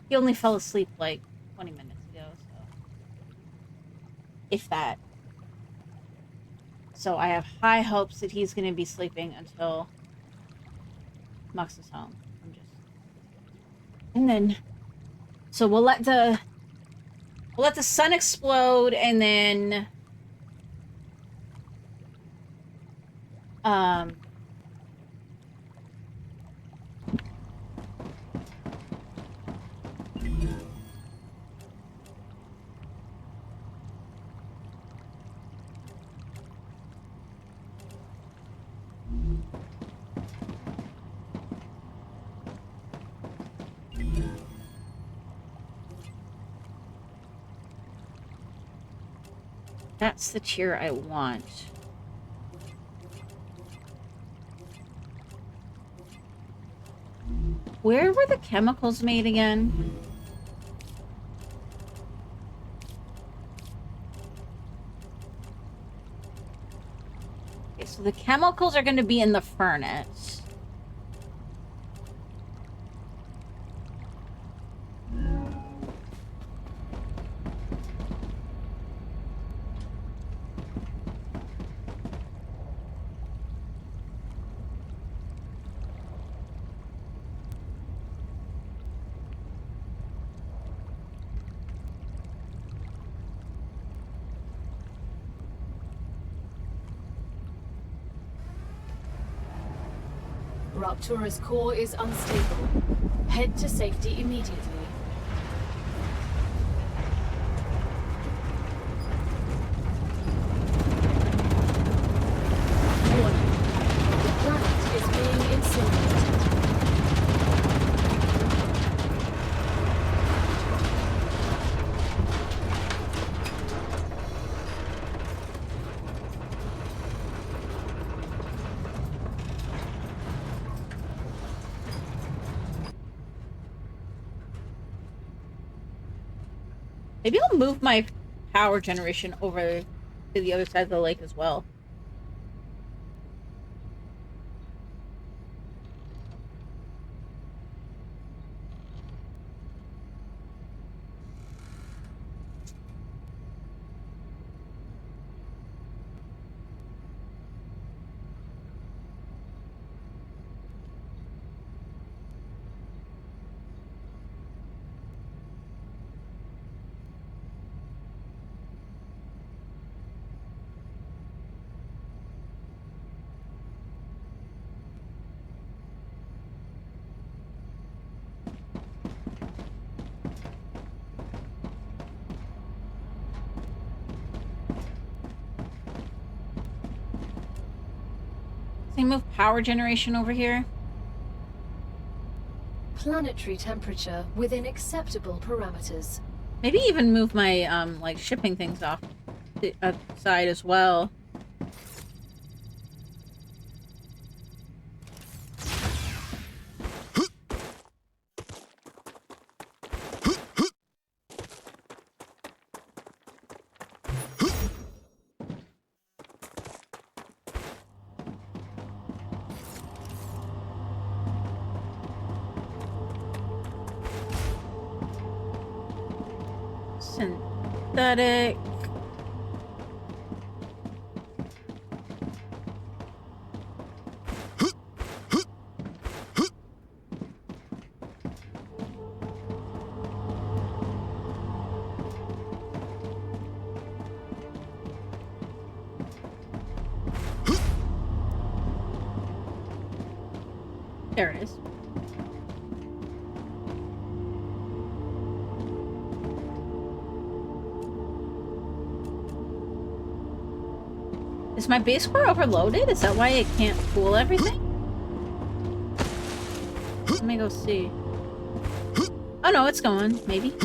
He only fell asleep like 20 minutes ago, so. If that. So I have high hopes that he's going to be sleeping until Mux is home. And then, so we'll let the sun explode, and then that's the tier I want. Where were the chemicals made again? Okay, so the chemicals are going to be in the furnace. Raptura's core is unstable. Head to safety immediately. Warning. The planet is being incinerated. Maybe I'll move my power generation over to the other side of the lake as well. Can I move power generation over here? Planetary temperature within acceptable parameters. Maybe even move my, like, shipping things off the side as well. Synthetic. There it is. Is my base core overloaded? Is that why it can't cool everything? Let me go see. Oh no, it's going. Maybe.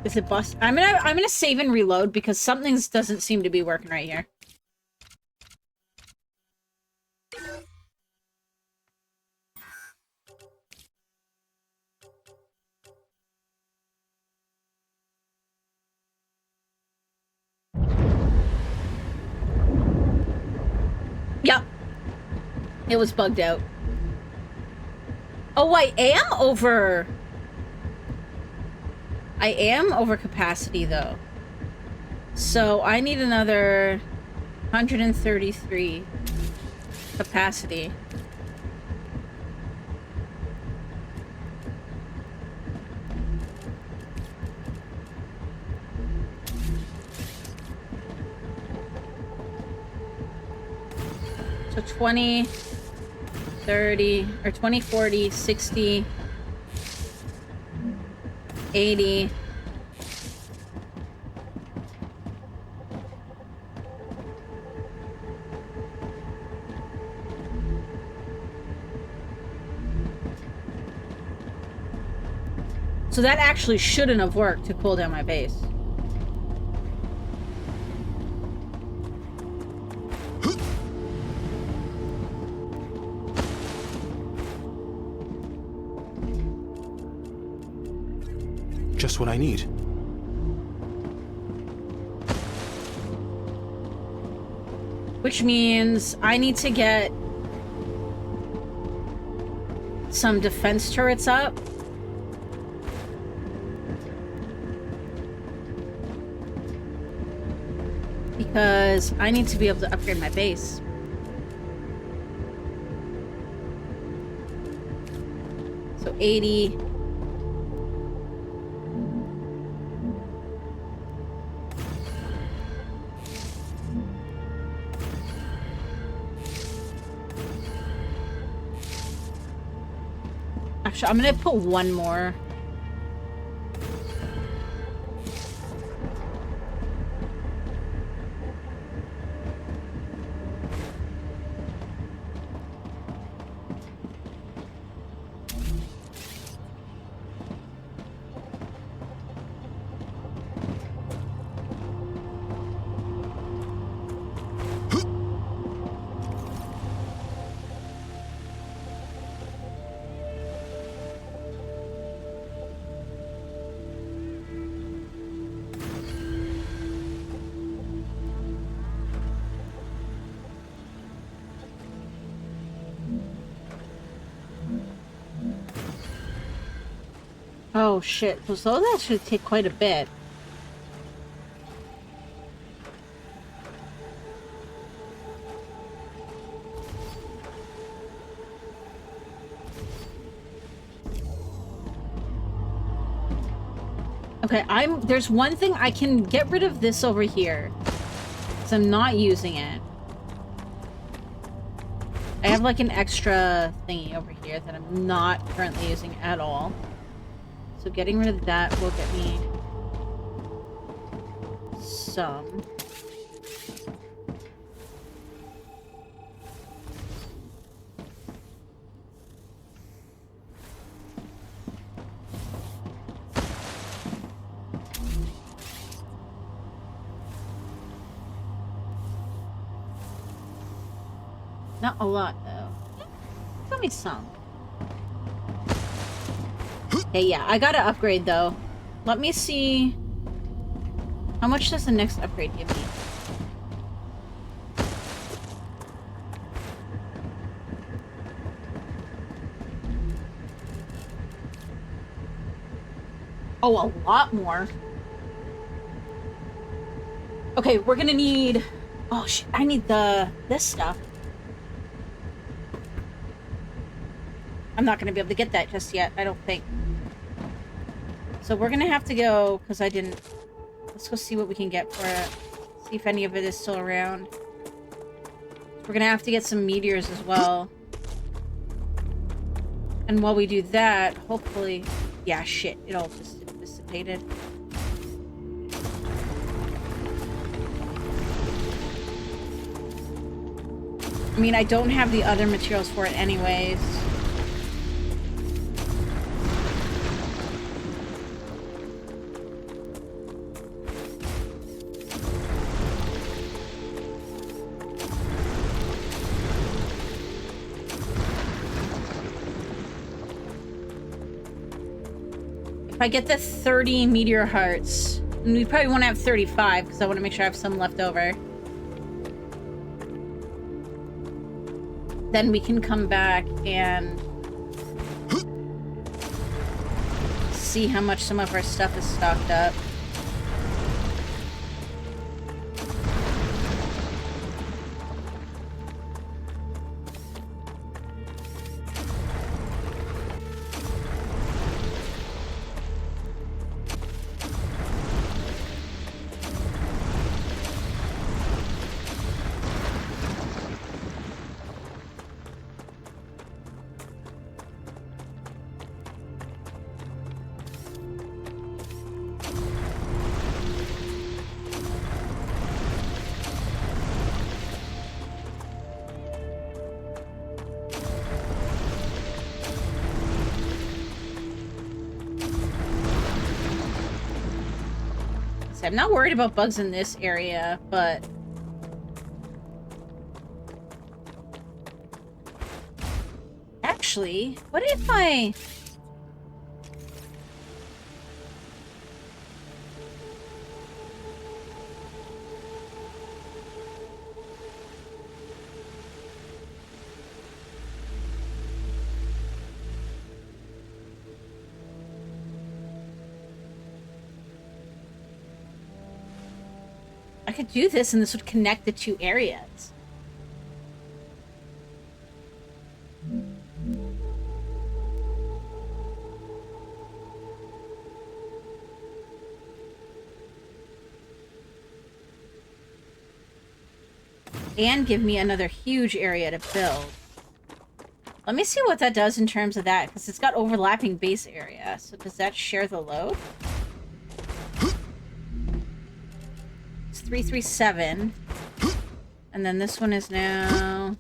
Is it bust? I'm gonna save and reload because something doesn't seem to be working right here. Yep. It was bugged out. Oh, I am over capacity, though. So I need another 133 capacity. So 20, 30, or 20, 40, 60, 80. So that actually shouldn't have worked to cool down my base. Just what I need. Which means I need to get some defense turrets up. Because I need to be able to upgrade my base. So 80. Actually, I'm gonna put one more. Oh shit, so that should take quite a bit. Okay, there's one thing I can get rid of this over here. Because I'm not using it. I have like an extra thingy over here that I'm not currently using at all. So getting rid of that will get me some. Not a lot, though. Give me some. Okay, yeah, I gotta upgrade, though. Let me see... How much does the next upgrade give me? Oh, a lot more. Okay, we're gonna need... Oh, shit, I need this stuff. I'm not gonna be able to get that just yet, I don't think. So we're gonna have to go, because I didn't... Let's go see what we can get for it. See if any of it is still around. We're gonna have to get some meteors as well. And while we do that, hopefully... Yeah, shit, it all just dissipated. I mean, I don't have the other materials for it anyways. I get the 30 meteor hearts, and we probably want to have 35 because I want to make sure I have some left over. Then we can come back and see how much some of our stuff is stocked up. I'm not worried about bugs in this area, but... Actually, what if I... I could do this and this would connect the two areas. And give me another huge area to build. Let me see what that does in terms of that, because it's got overlapping base area. So does that share the load? 337. And then this one is now...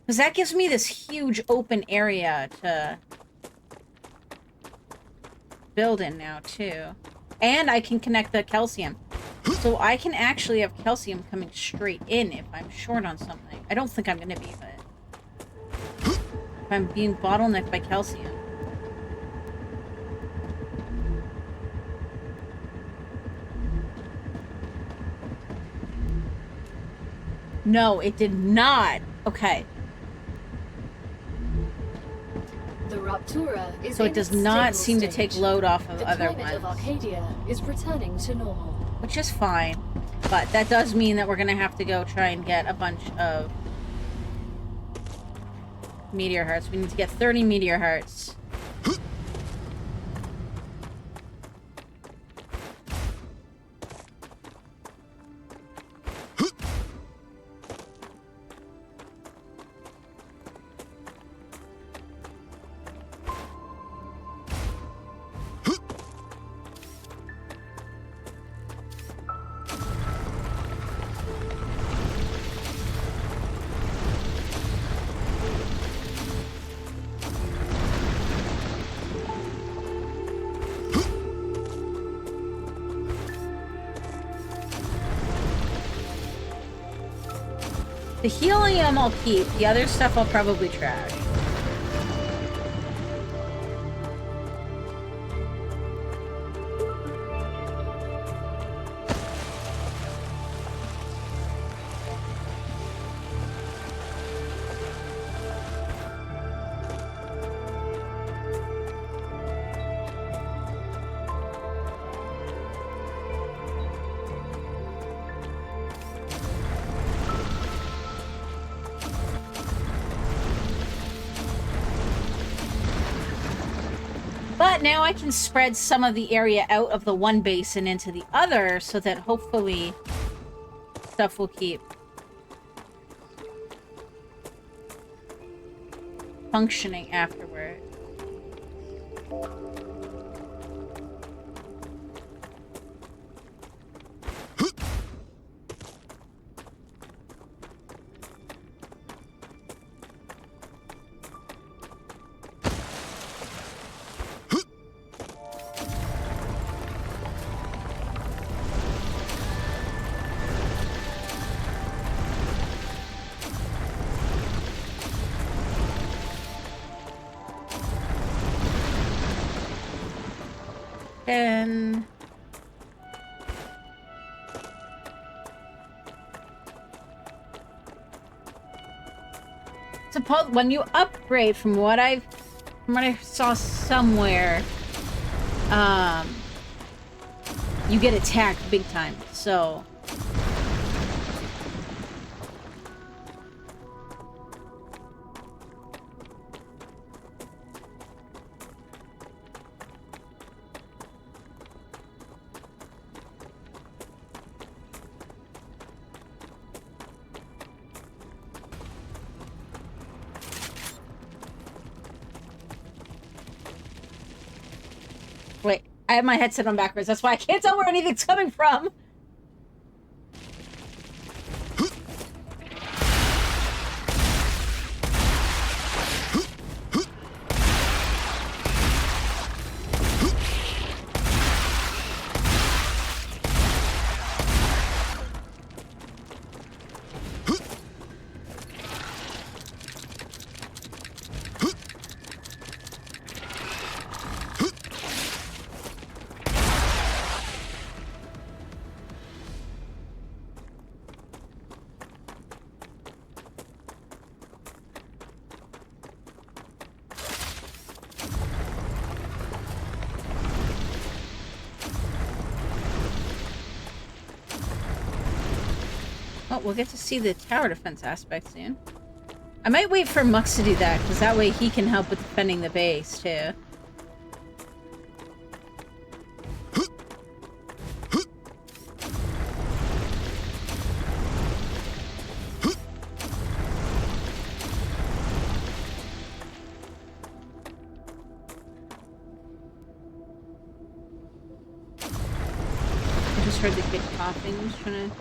Because that gives me this huge open area to build in now, too. And I can connect the calcium. So I can actually have calcium coming straight in if I'm short on something. I don't think I'm going to be, but... If I'm being bottlenecked by calcium. No, it did not. Okay. The Raptura is So it does not seem to take load off of the other climate of ones. Arcadia is returning to normal. Which is fine. But that does mean that we're going to have to go try and get a bunch of meteor hearts. We need to get 30 meteor hearts. The helium I'll keep. The other stuff I'll probably trash. But now I can spread some of the area out of the one basin into the other so that hopefully stuff will keep functioning afterward. And suppose when you upgrade, from what I saw somewhere, you get attacked big time. So wait, I have my headset on backwards. That's why I can't tell where anything's coming from. Oh, we'll get to see the tower defense aspect soon. I might wait for Mux to do that, because that way he can help with defending the base, too. I just heard the kid coughing. I'm just trying to...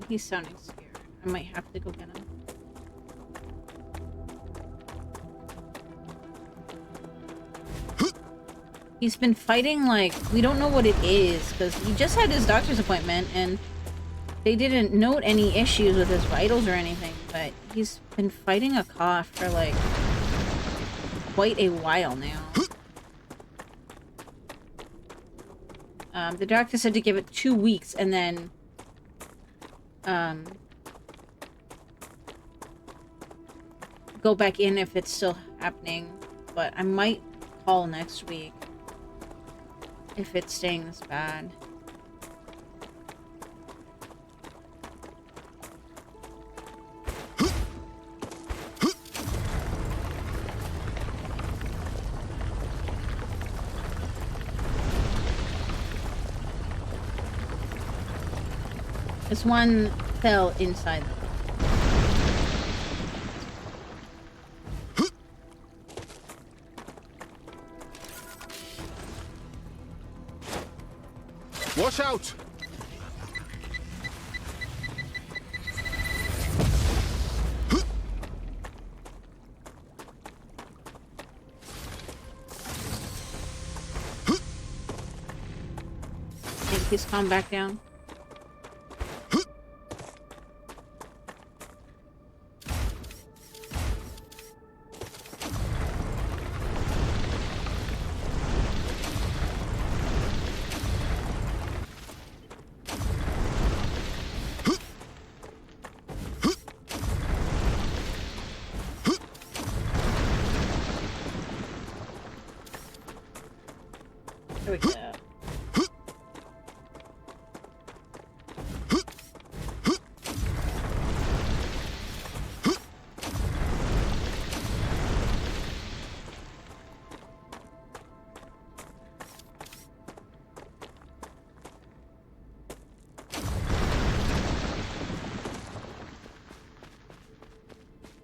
He's sounding scared. I might have to go get him. He's been fighting like... We don't know what it is, because he just had his doctor's appointment, and they didn't note any issues with his vitals or anything, but he's been fighting a cough for, like, quite a while now. The doctor said to give it 2 weeks, and then... go back in if it's still happening, but I might call next week if it's staying this bad. This one fell inside the... Watch out! Please calm back down. There we go.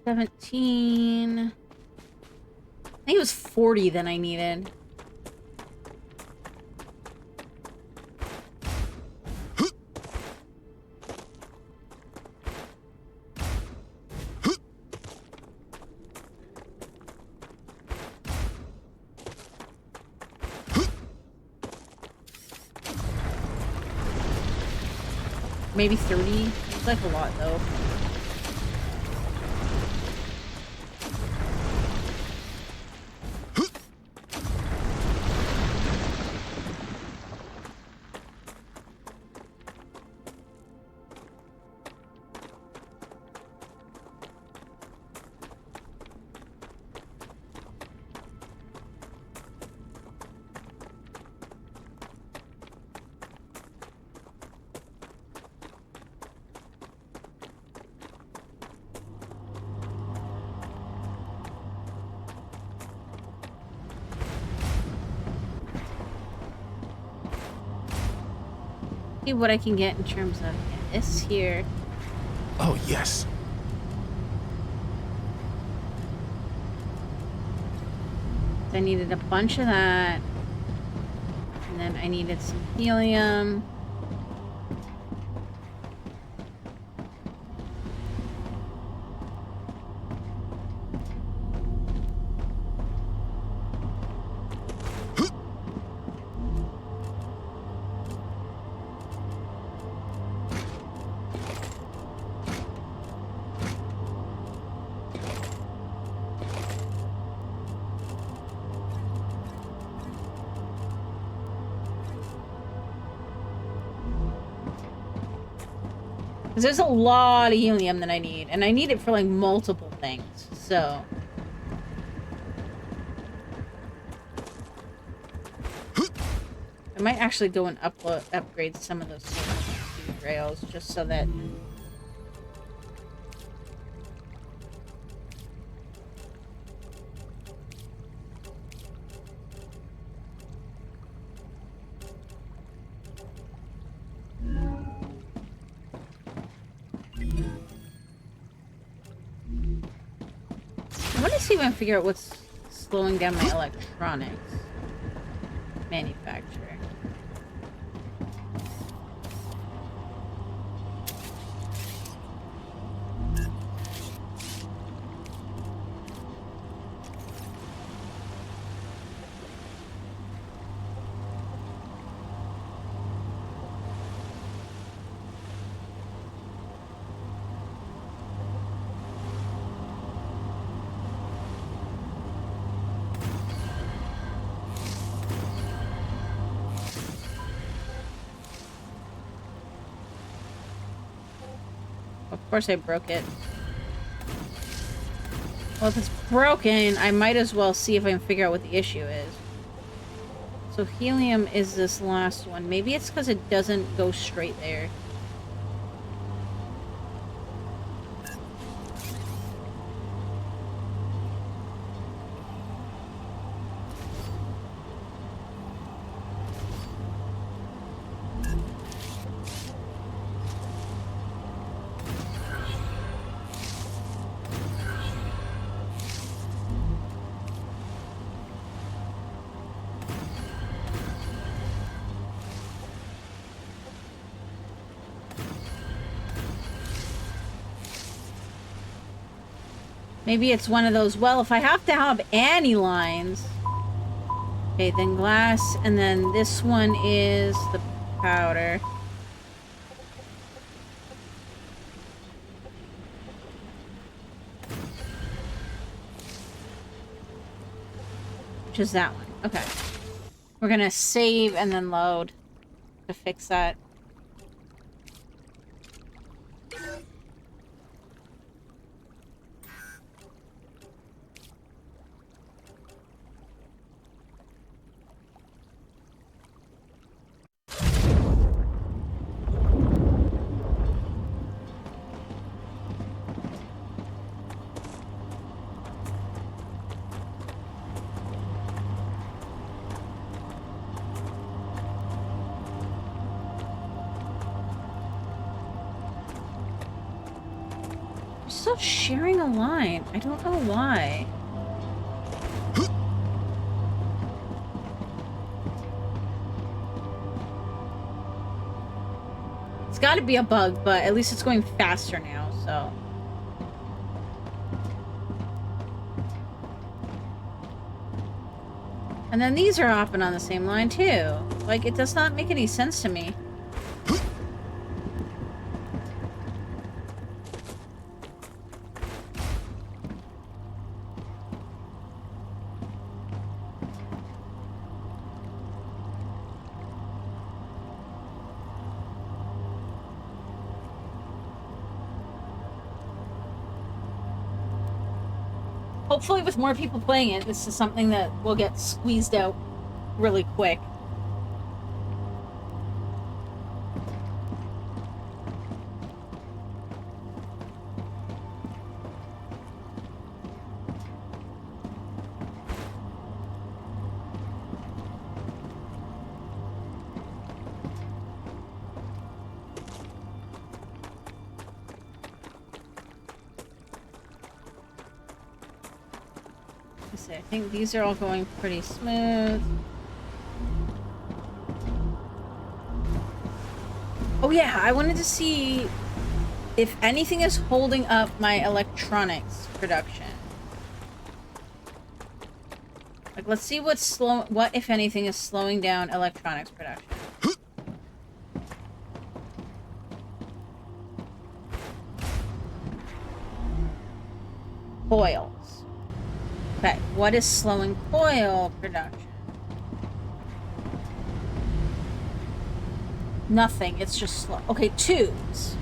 $17. I think it was 40 that I needed. Maybe 30. It's like a lot though. see what I can get in terms of this here. Oh, yes. I needed a bunch of that. And then I needed some helium. Because there's a lot of helium that I need. And I need it for, like, multiple things. So... I might actually go and upgrade some of those speed rails just so that... I want to see if I can figure out what's slowing down my electronics manufacturing. Of course I broke it. Well, if it's broken, I might as well see if I can figure out what the issue is. So helium is this last one. Maybe it's because it doesn't go straight there. Maybe it's one of those, well, if I have to have any lines... Okay, then glass, and then this one is the powder. Which is that one. Okay. We're gonna save and then load to fix that. Still sharing a line. I don't know why. It's got to be a bug, but at least it's going faster now, so. And then these are often on the same line too. Like, it does not make any sense to me. Hopefully with more people playing it, this is something that will get squeezed out really quick. Let's see, I think these are all going pretty smooth. Oh yeah, I wanted to see if anything is holding up my electronics production. Like, let's see what, if anything, is slowing down electronics production. Coils. Okay, what is slowing coil production? Nothing, it's just slow. Okay, tubes.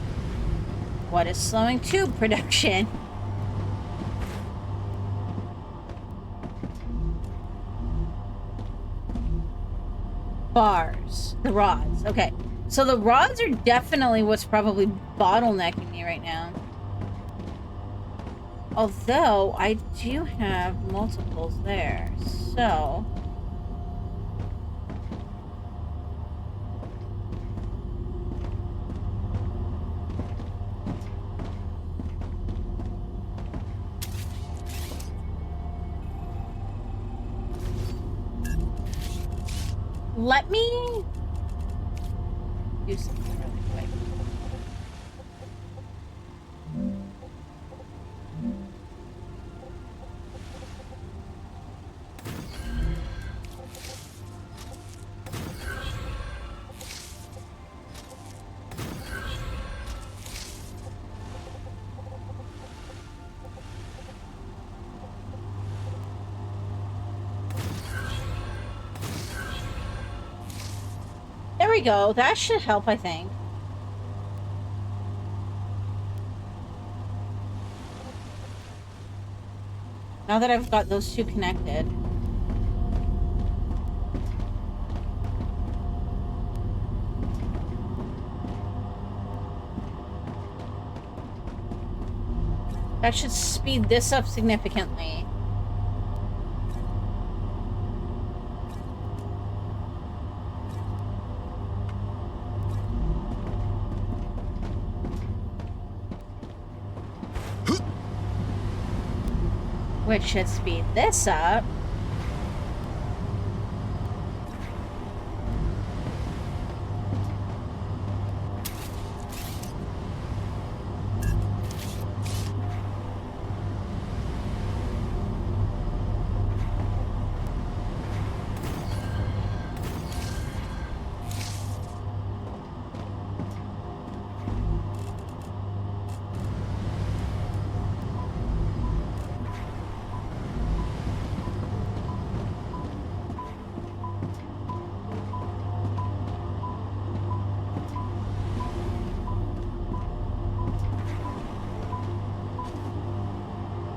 What is slowing tube production? Bars. The rods. Okay. So the rods are definitely what's probably bottlenecking me right now. Although, I do have multiples there. So... let me do something really quick. There we go. That should help, I think. Now that I've got those two connected. That should speed this up significantly. Which should speed this up.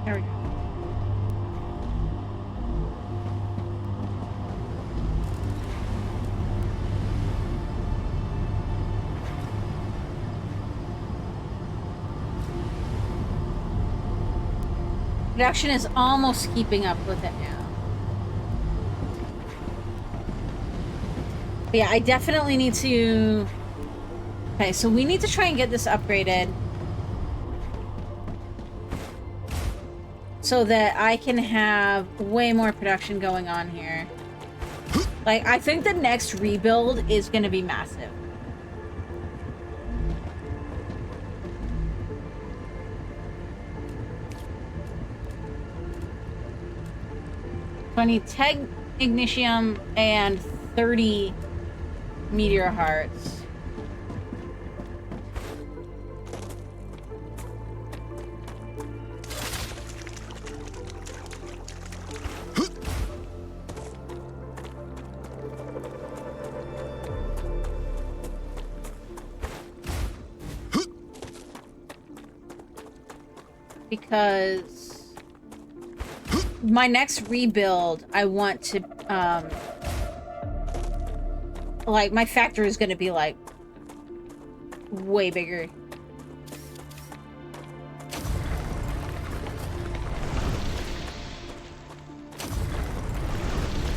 There we go. Production is almost keeping up with it now. But yeah, I definitely need to... Okay, so we need to try and get this upgraded. So that I can have way more production going on here. Like, I think the next rebuild is going to be massive. So I need 10 Ignitium and 30 Meteor Hearts. Because my next rebuild, I want to, like, my factory is going to be, like, way bigger.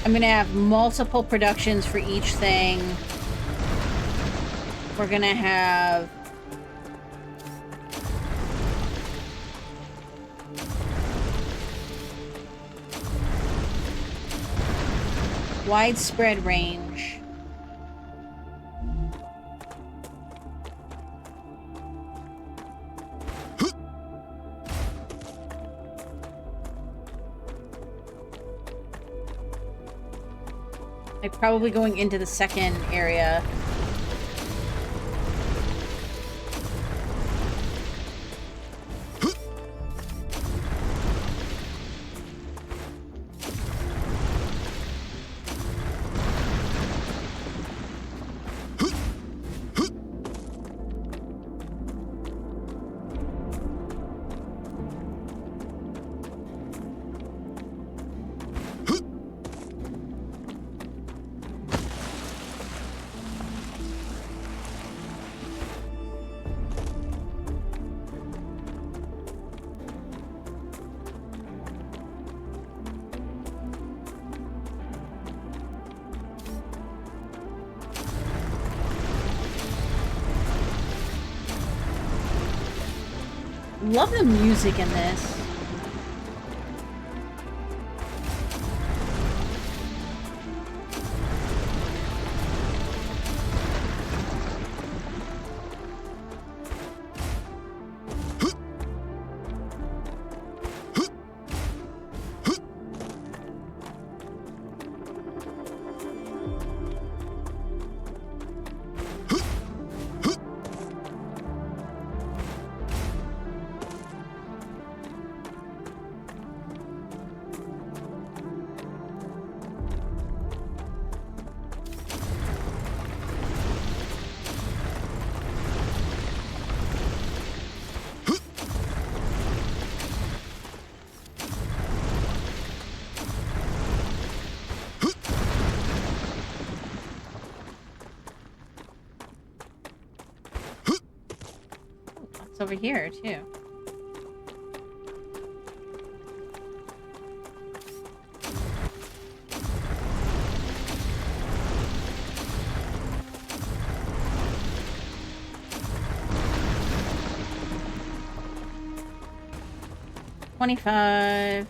I'm going to have multiple productions for each thing. We're going to have... Widespread range. Like probably going into the second area. Love the music in this. It's over here, too. $25.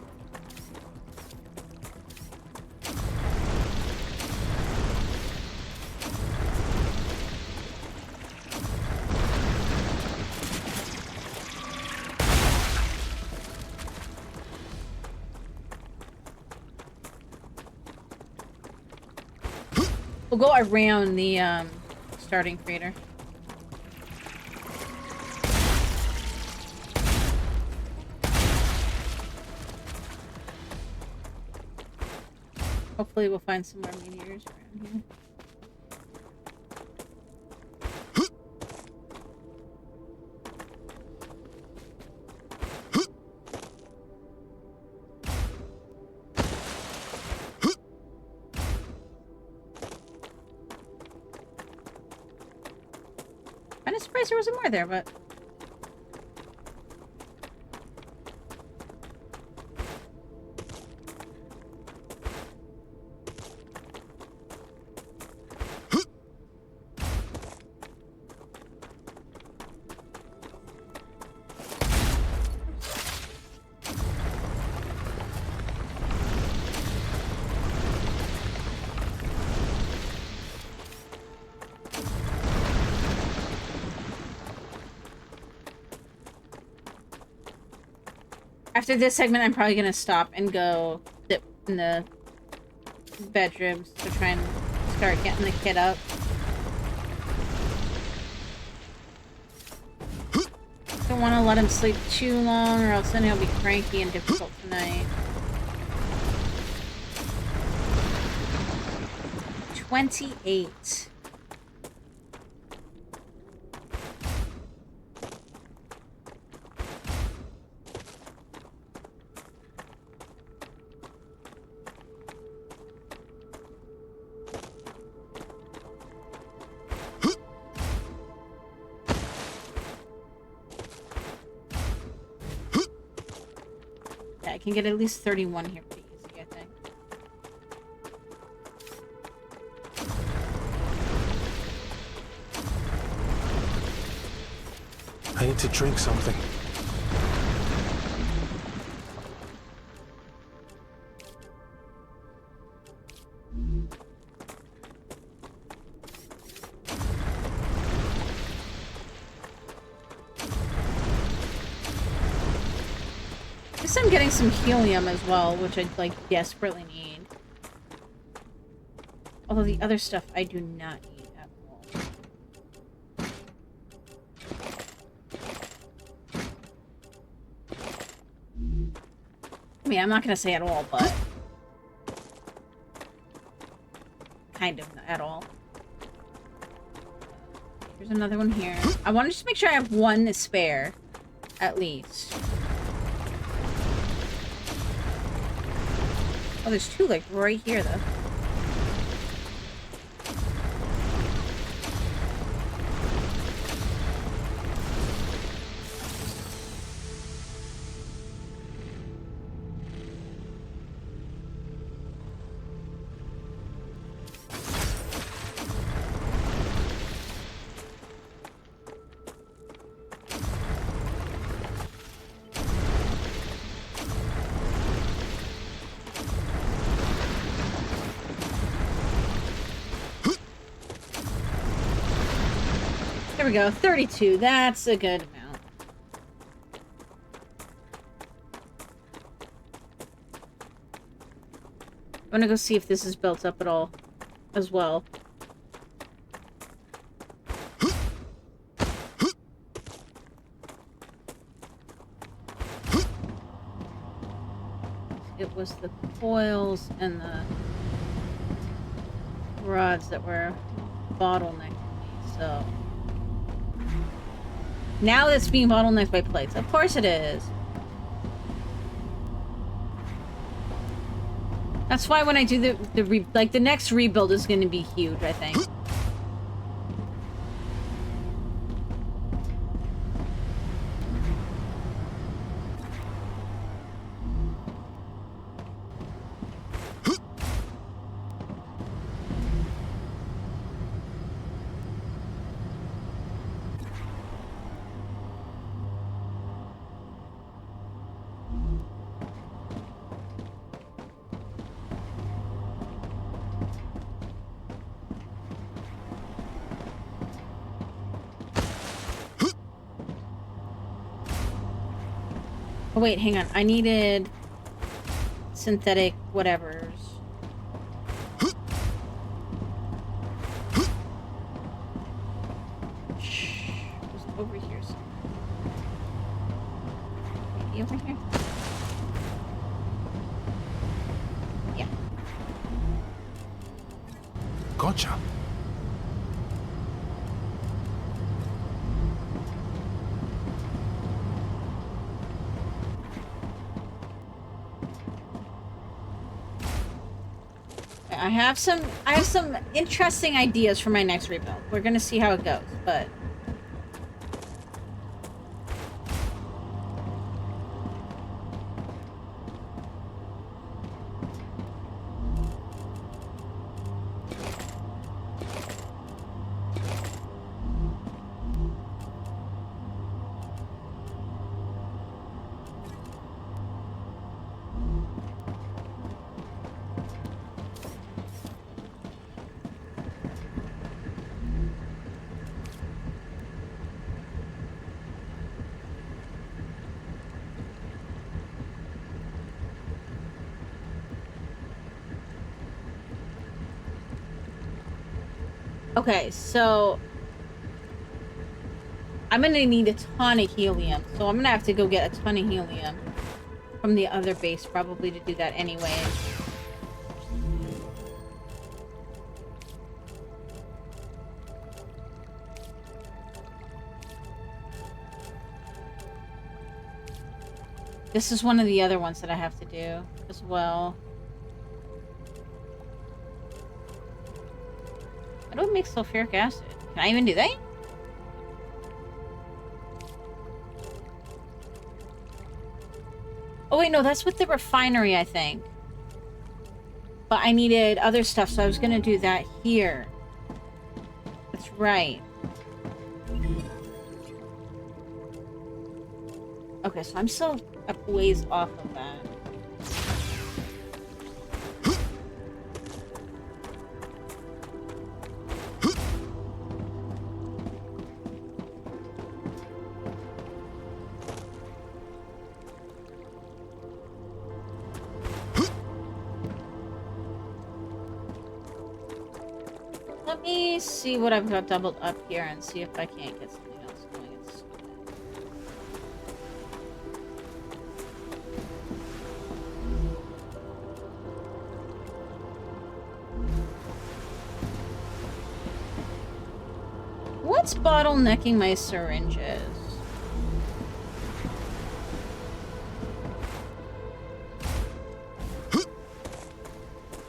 We'll go around the starting crater. Hopefully we'll find some more meteors around here. Kinda surprised there wasn't more there, but after this segment, I'm probably gonna stop and go sit in the bedrooms to try and start getting the kid up. Don't want to let him sleep too long, or else then he'll be cranky and difficult tonight. 28. I can get at least 31 here pretty easy, I think. I need to drink something. on getting some helium as well, which I like desperately need. Although the other stuff I do not need at all. I mean, I'm not gonna say at all, but kind of at all. There's another one here. I want to just make sure I have one to spare, at least. Oh, there's two, like, right here, though. There we go, 32. That's a good amount. I'm gonna go see if this is built up at all, as well. It was the coils and the rods that were bottlenecking me, so... Now it's being bottlenecked by plates. Of course it is. That's why when I do the next rebuild is going to be huge, I think. Oh wait, hang on. I needed synthetic whatevers. Shh. It was over here somewhere. Maybe over here? Yeah. Gotcha. I have some interesting ideas for my next rebuild. We're gonna see how it goes, but okay, so I'm gonna need a ton of helium. So I'm gonna have to go get a ton of helium from the other base probably to do that anyway. This is one of the other ones that I have to do as well. How do I make sulfuric acid? Can I even do that? Oh wait, no, that's with the refinery, I think. But I needed other stuff, so I was gonna do that here. That's right. Okay, so I'm still a ways off of that. Let me see what I've got doubled up here and see if I can't get something else going. It's stupid. What's bottlenecking my syringes?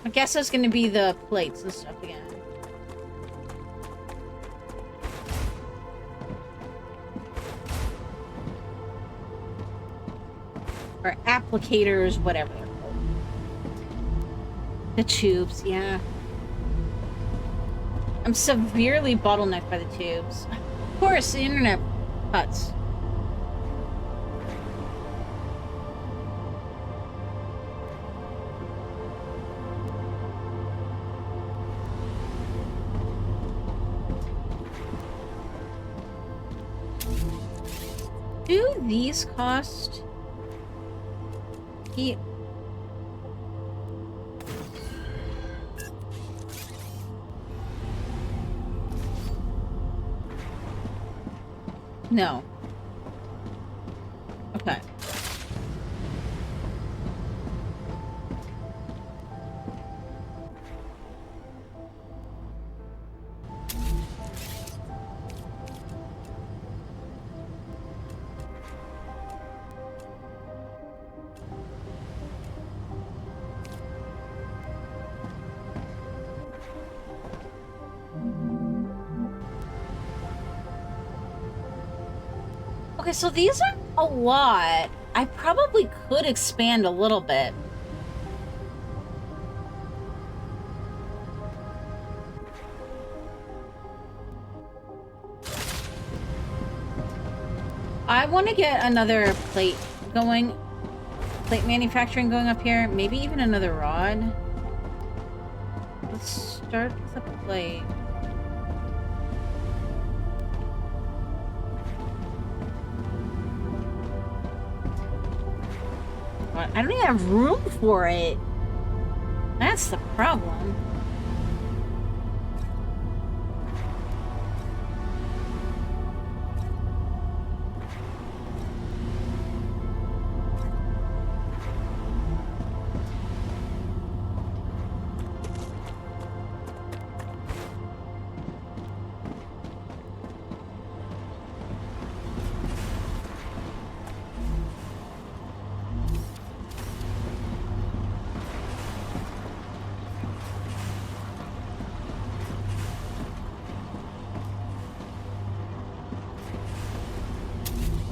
I guess it's gonna be the plates and stuff again. Or applicators, whatever they're called. The tubes, yeah. I'm severely bottlenecked by the tubes. Of course, the internet cuts. Do these cost? No. Okay. Okay, so these are a lot. I probably could expand a little bit. I want to get another plate going. Plate manufacturing going up here. Maybe even another rod. Let's start with a plate. I don't even have room for it. That's the problem.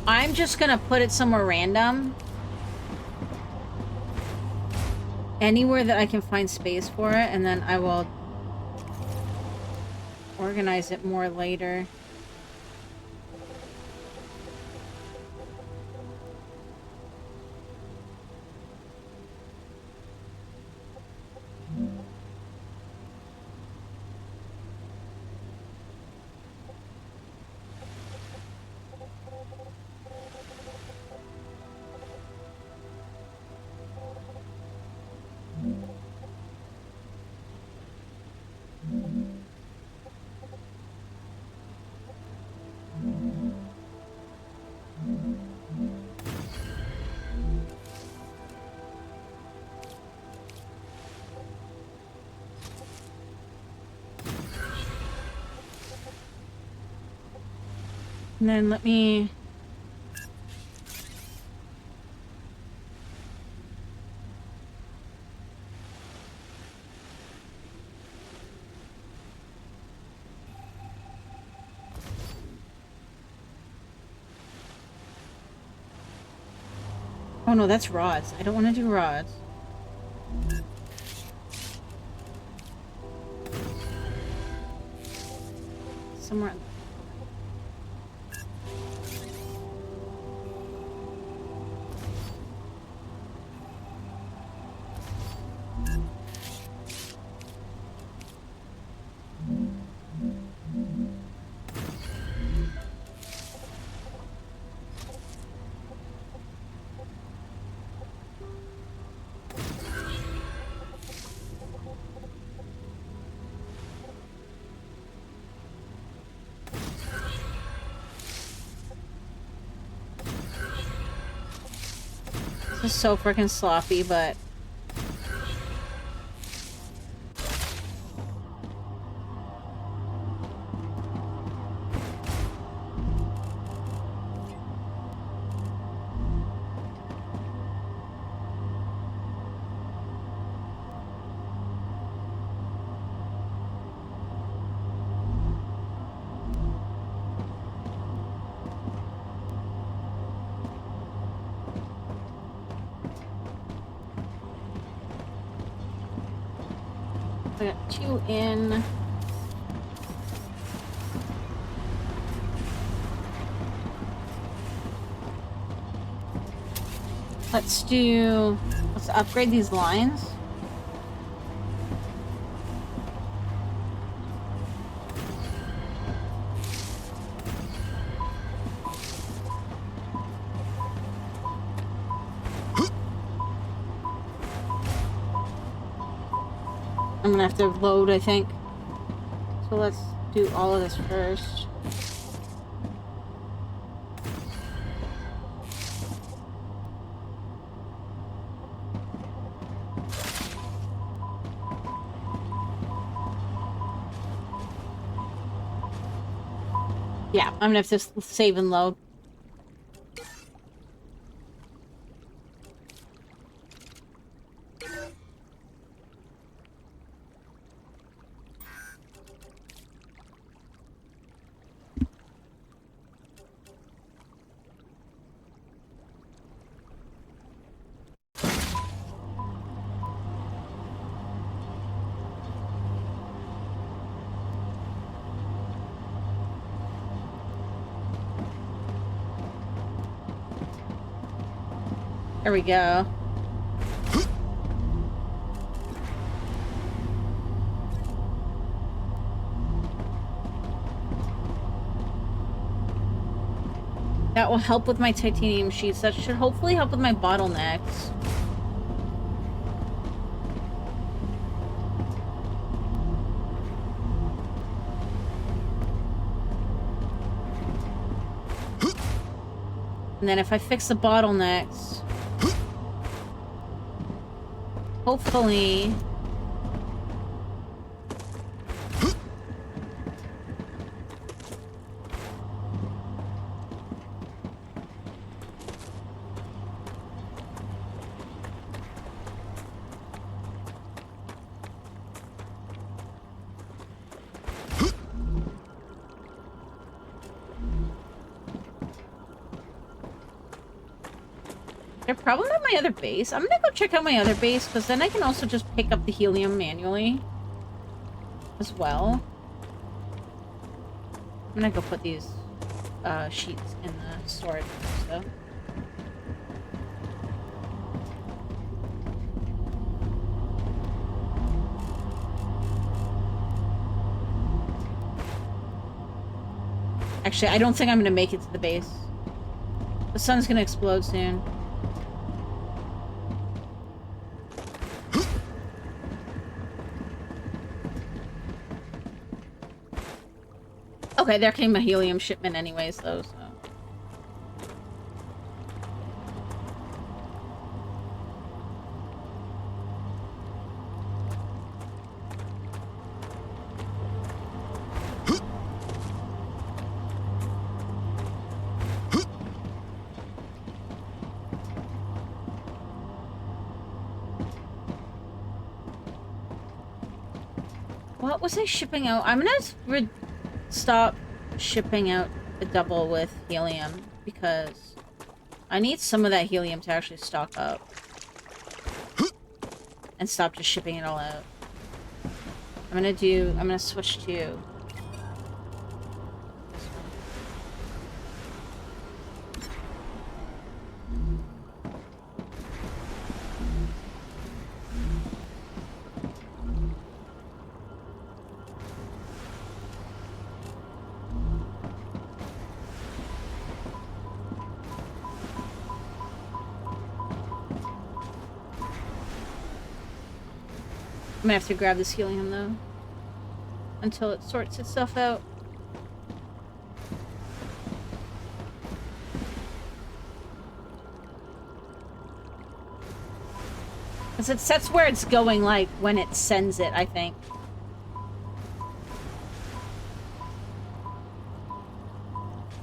I'm just gonna put it somewhere random. Anywhere that I can find space for it, and then I will organize it more later. And then let me... Oh no, that's rods. I don't want to do rods. Somewhere... Just so freaking sloppy, but... I got 2 in. Let's upgrade these lines. I'm gonna have to load, I think. So let's do all of this first. Yeah, I'm gonna have to save and load. There we go. That will help with my titanium sheets. That should hopefully help with my bottlenecks. And then if I fix the bottlenecks... hopefully... They're probably at my other base. I'm gonna go check out my other base, because then I can also just pick up the helium manually. As well. I'm gonna go put these sheets in the storage so. Actually, I don't think I'm gonna make it to the base. The sun's gonna explode soon. Okay, there came a helium shipment anyways, though, so... What was I shipping out? I'm gonna stop shipping out the double with helium because I need some of that helium to actually stock up and stop just shipping it all out. I'm gonna switch to I'm gonna have to grab this helium, though. Until it sorts itself out. Because it sets where it's going, like, when it sends it, I think.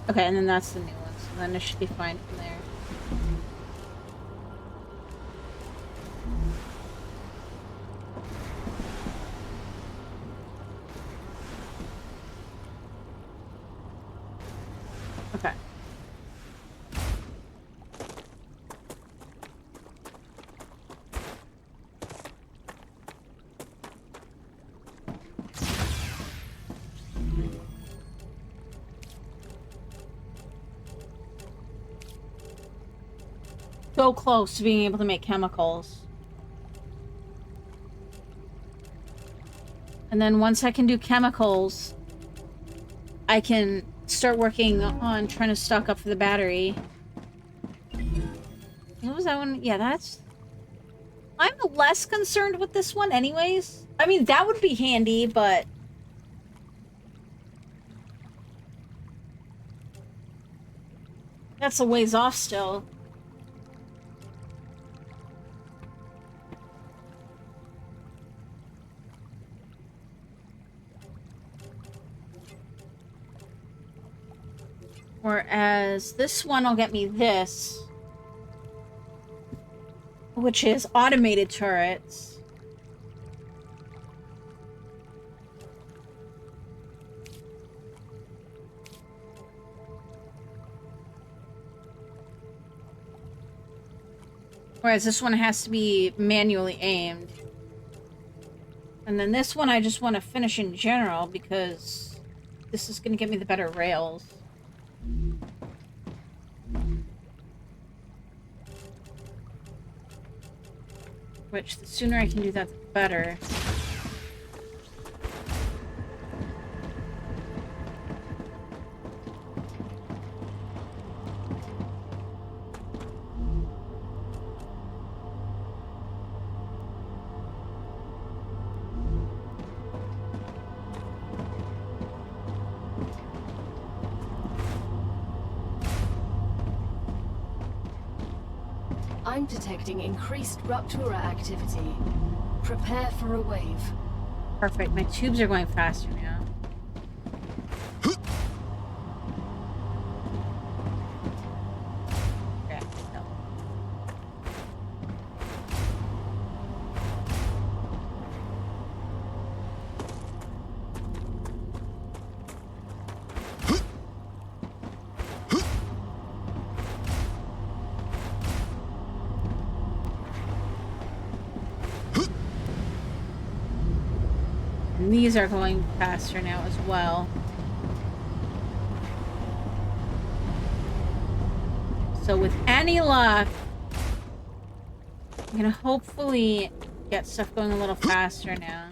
Okay, and then that's the new one, so then it should be fine from there. Okay. So close to being able to make chemicals. And then once I can do chemicals, I can start working on trying to stock up for the battery. What was that one? Yeah, that's... I'm less concerned with this one anyways. I mean, that would be handy, but... that's a ways off still. Whereas this one will get me this, which is automated turrets. Whereas this one has to be manually aimed. And then this one I just want to finish in general because this is going to get me the better rails. Which, the sooner I can do that, the better. I'm detecting increased Ruptura activity. Prepare for a wave. Perfect. My tubes are going faster now. Okay, no. And these are going faster now as well. So with any luck, I'm gonna hopefully get stuff going a little faster now.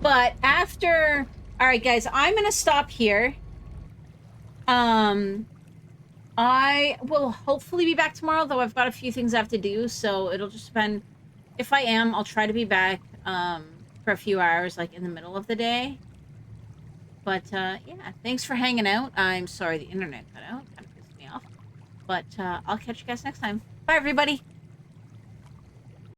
But after... Alright guys, I'm gonna stop here. I will hopefully be back tomorrow, though I've got a few things I have to do, so it'll just depend. If I am, I'll try to be back, for a few hours, like, in the middle of the day. But, yeah, thanks for hanging out. I'm sorry the internet cut out. Kind of pissed me off. But, I'll catch you guys next time. Bye, everybody!